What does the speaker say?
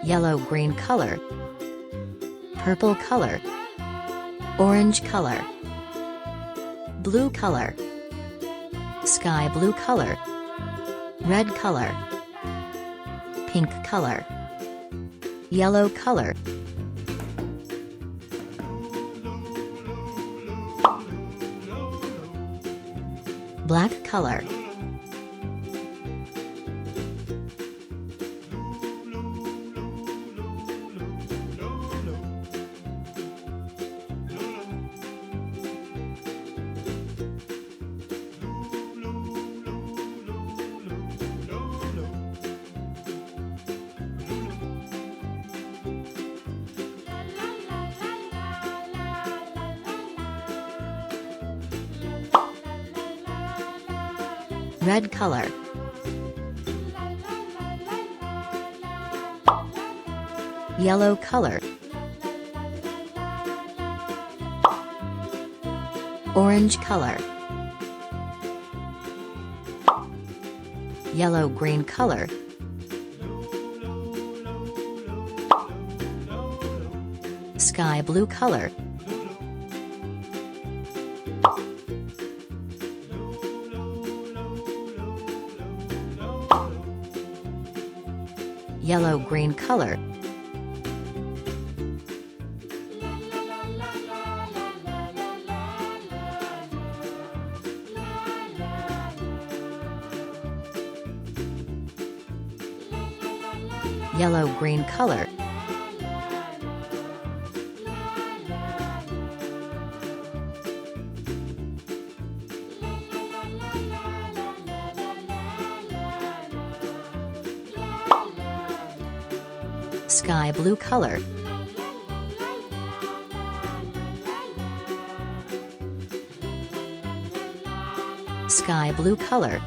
yellow-green color, purple color, orange color, blue color, sky blue color, red color, pink color, yellow color, black color, red color, yellow color, orange color, yellow-green color, sky blue color, yellow-green color, yellow-green color, sky blue color, sky blue color.